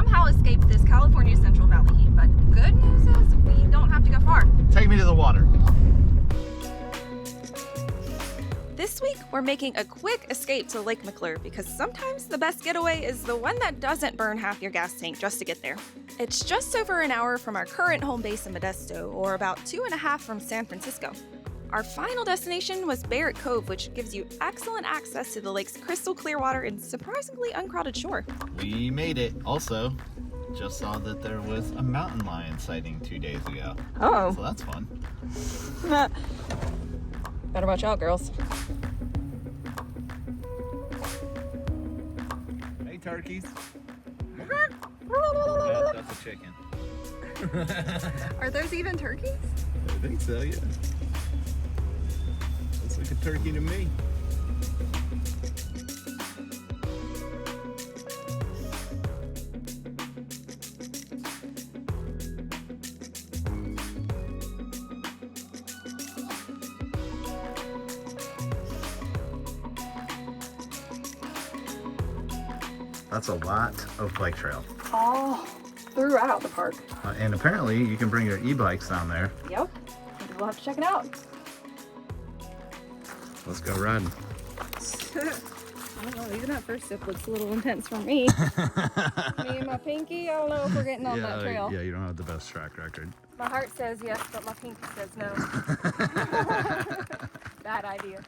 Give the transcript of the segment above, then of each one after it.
somehow escape this California Central Valley heat. But good news is we don't have to go far. Take me to the water. This week, we're making a quick escape to Lake McClure because sometimes the best getaway is the one that doesn't burn half your gas tank just to get there. It's just over an hour from our current home base in Modesto, or about 2.5 from San Francisco. Our final destination was Barrett Cove, which gives you excellent access to the lake's crystal clear water and surprisingly uncrowded shore. We made it. Also, just saw that there was a mountain lion sighting 2 days ago. Oh. So that's fun. Better watch out, girls. Hey, turkeys. Yeah, that's a chicken. Are those even turkeys? I think so, yeah. Looks like a turkey to me. That's a lot of bike trail. All throughout the park. And apparently you can bring your e-bikes down there. Yep. We'll have to check it out. Let's go riding. I don't know, even that first sip looks a little intense for me. Me and my pinky, I don't know if we're getting on that trail. Yeah, you don't have the best track record. My heart says yes, but my pinky says no. Bad idea.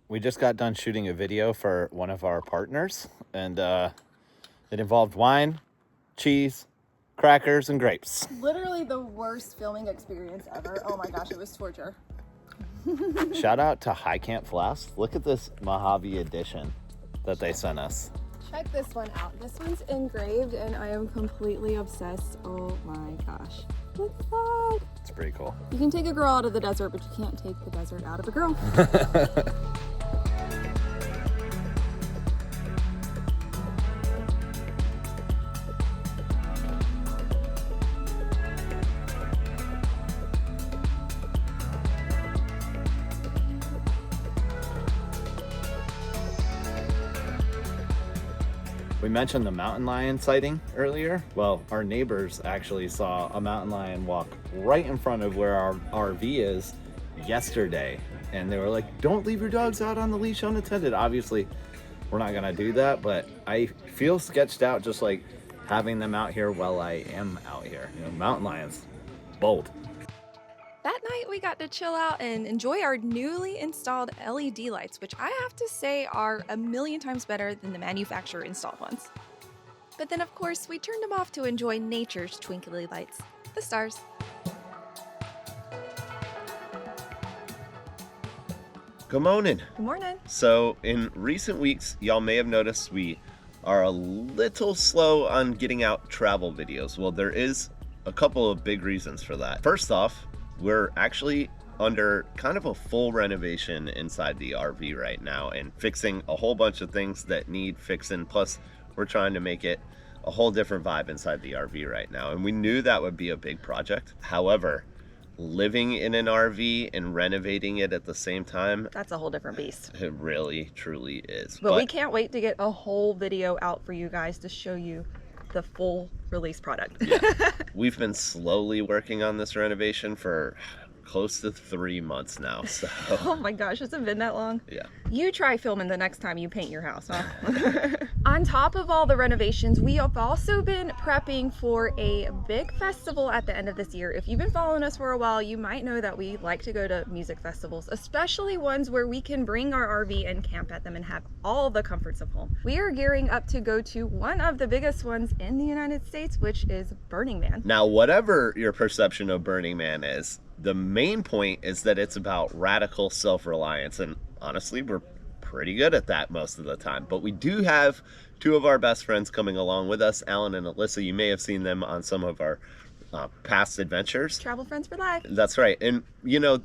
We just got done shooting a video for one of our partners, and it involved wine, cheese, crackers, and grapes. Literally the worst filming experience ever. Oh my gosh, it was torture. Shout out to High Camp Flask. Look at this Mojave edition that they sent us. Check this one out. This one's engraved and I am completely obsessed. Oh my gosh. Look at that. It's pretty cool. You can take a girl out of the desert, but you can't take the desert out of a girl. We mentioned the mountain lion sighting earlier. Well, our neighbors actually saw a mountain lion walk right in front of where our RV is yesterday. And they were like, don't leave your dogs out on the leash unattended. Obviously, we're not gonna do that, but I feel sketched out just like having them out here while I am out here. You know, mountain lions, bold. That night we got to chill out and enjoy our newly installed LED lights, which I have to say are a million times better than the manufacturer installed ones. But then of course we turned them off to enjoy nature's twinkly lights, the stars. Good morning. Good morning. So in recent weeks, y'all may have noticed we are a little slow on getting out travel videos. Well, there is a couple of big reasons for that. First off, we're actually under kind of a full renovation inside the RV right now and fixing a whole bunch of things that need fixing. Plus, we're trying to make it a whole different vibe inside the RV right now. And we knew that would be a big project. However, living in an RV and renovating it at the same time, That's a whole different beast. it really, truly is. But we can't wait to get a whole video out for you guys to show you the full release product. Yeah. We've been slowly working on this renovation for close to 3 months now. So Oh my gosh, has it been that long? yeah. You try filming the next time you paint your house, huh? On top of all the renovations, we have also been prepping for a big festival at the end of this year. If you've been following us for a while, you might know that we like to go to music festivals, especially ones where we can bring our RV and camp at them and have all the comforts of home. We are gearing up to go to one of the biggest ones in the United States, which is Burning Man. Now, whatever your perception of Burning Man is, the main point is that it's about radical self-reliance, and honestly, we're pretty good at that most of the time. But we do have two of our best friends coming along with us, Alan and Alyssa. You may have seen them on some of our past adventures. Travel Friends for Life. That's right. And you know,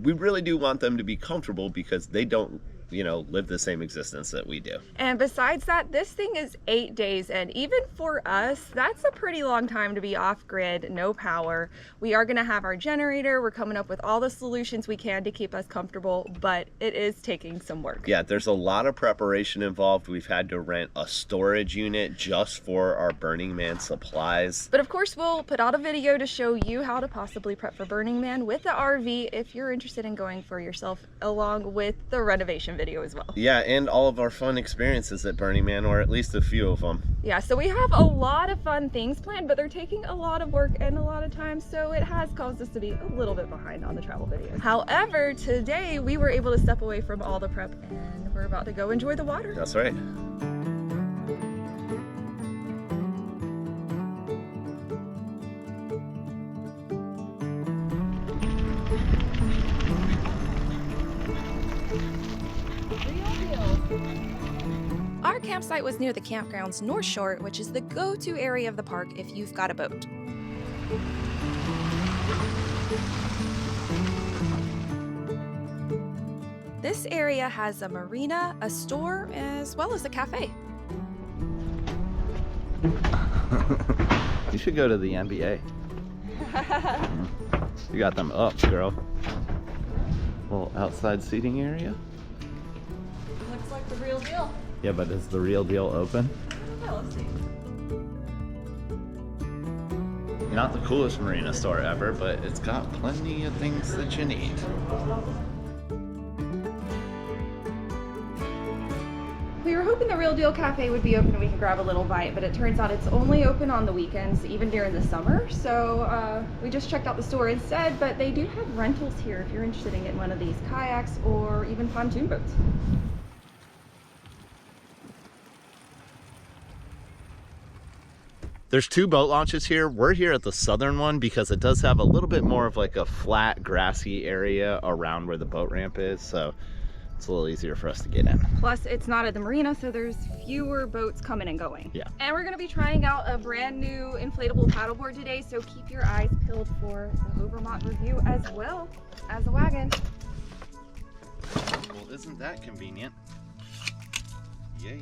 we really do want them to be comfortable because they don't live the same existence that we do. And besides that, this thing is 8 days, and even for us, that's a pretty long time to be off grid, no power. We are gonna have our generator. We're coming up with all the solutions we can to keep us comfortable, but it is taking some work. Yeah, there's a lot of preparation involved. We've had to rent a storage unit just for our Burning Man supplies. But of course, we'll put out a video to show you how to possibly prep for Burning Man with the RV if you're interested in going for yourself, along with the renovation video as well. Yeah, and all of our fun experiences at Burning Man, or at least a few of them. Yeah, so we have a lot of fun things planned, but they're taking a lot of work and a lot of time, so it has caused us to be a little bit behind on the travel videos. However, today we were able to step away from all the prep and we're about to go enjoy the water. That's right. Our campsite was near the campground's North Shore, which is the go-to area of the park if you've got a boat. This area has a marina, a store, as well as a cafe. You should go to the NBA. You got them up, girl. Little outside seating area. Looks like the real deal. Yeah, but is the real deal open? Yeah, let's see. Not the coolest marina store ever, but it's got plenty of things that you need. We were hoping the Real Deal Cafe would be open and we could grab a little bite, but it turns out it's only open on the weekends, even during the summer. So we just checked out the store instead, but they do have rentals here if you're interested in getting one of these kayaks or even pontoon boats. There's 2 boat launches here. We're here at the southern one because it does have a little bit more of like a flat, grassy area around where the boat ramp is. So it's a little easier for us to get in. Plus, it's not at the marina, so there's fewer boats coming and going. Yeah. And we're gonna be trying out a brand new inflatable paddleboard today, so keep your eyes peeled for the Overmont review as well as a wagon. Well, isn't that convenient? Yeah.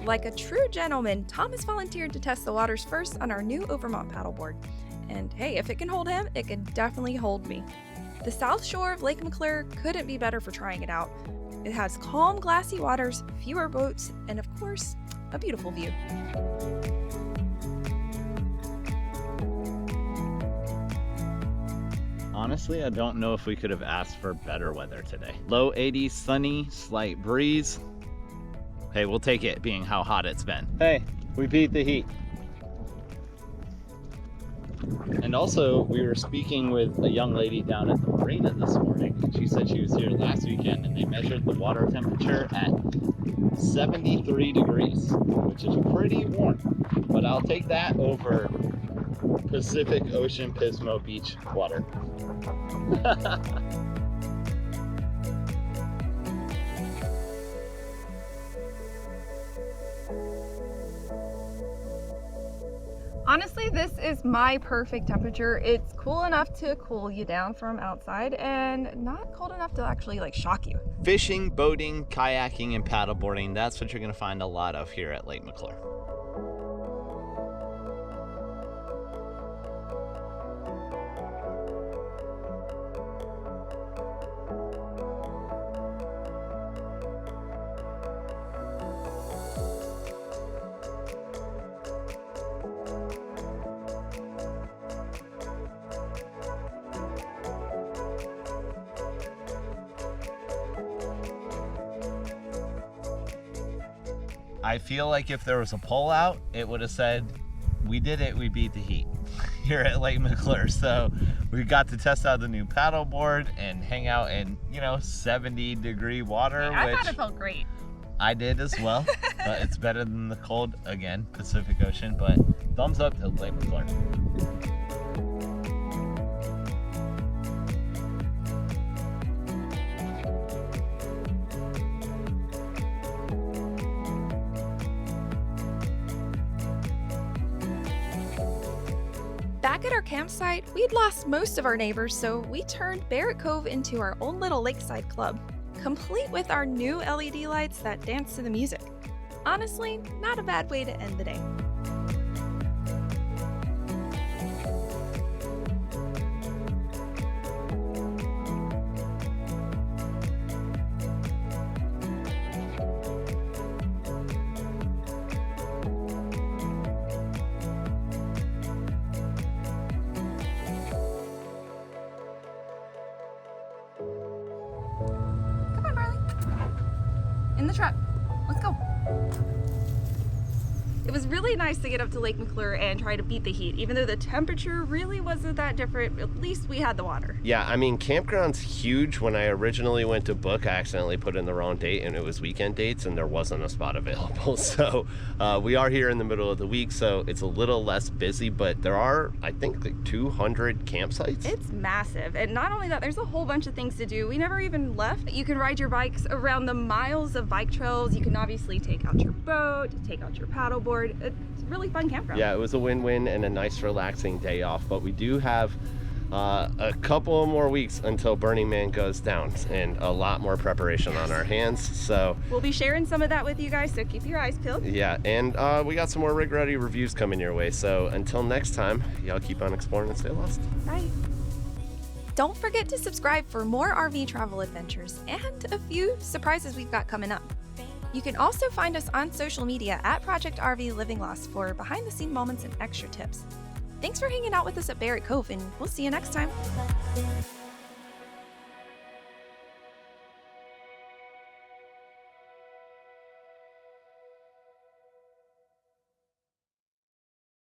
Like a true gentleman, Tom has volunteered to test the waters first on our new Overmont paddleboard. And hey, if it can hold him, it can definitely hold me. The south shore of Lake McClure couldn't be better for trying it out. It has calm, glassy waters, fewer boats, and of course, a beautiful view. Honestly, I don't know if we could have asked for better weather today. Low 80s, sunny, slight breeze. Hey, we'll take it, being how hot it's been. Hey, we beat the heat. And also, we were speaking with a young lady down at the marina this morning. She said she was here last weekend and they measured the water temperature at 73 degrees, which is pretty warm. But I'll take that over Pacific Ocean Pismo Beach water. Honestly, this is my perfect temperature. It's cool enough to cool you down from outside and not cold enough to actually like shock you. Fishing, boating, kayaking, and paddleboarding, that's what you're gonna find a lot of here at Lake McClure. I feel like if there was a poll out, it would have said, we did it, we beat the heat here at Lake McClure. So we got to test out the new paddleboard and hang out in, 70-degree water. I thought it felt great. I did as well, but it's better than the cold, again, Pacific Ocean, but thumbs up to Lake McClure. Back at our campsite, we'd lost most of our neighbors, so we turned Barrett Cove into our own little lakeside club, complete with our new LED lights that dance to the music. Honestly, not a bad way to end the day. Come on, Marley. In the truck. Let's go. It was really nice to get up to Lake McClure and try to beat the heat. Even though the temperature really wasn't that different, at least we had the water. Yeah, I mean, campground's huge. When I originally went to book, I accidentally put in the wrong date, and it was weekend dates, and there wasn't a spot available. So we are here in the middle of the week, so it's a little less busy, but there are, I think, like 200 campsites. It's massive. And not only that, there's a whole bunch of things to do. We never even left. You can ride your bikes around the miles of bike trails. You can obviously take out your boat, take out your paddleboard. It's a really fun campground. Yeah, it was a win-win and a nice relaxing day off, but we do have a couple more weeks until Burning Man goes down and a lot more preparation on our hands. So we'll be sharing some of that with you guys, so keep your eyes peeled. Yeah, and we got some more rig ready reviews coming your way. So until next time, y'all keep on exploring and stay lost. Bye. Don't forget to subscribe for more RV travel adventures and a few surprises we've got coming up. You can also find us on social media at Project RV Living Lost for behind-the-scene moments and extra tips. Thanks for hanging out with us at Barrett Cove, and we'll see you next time.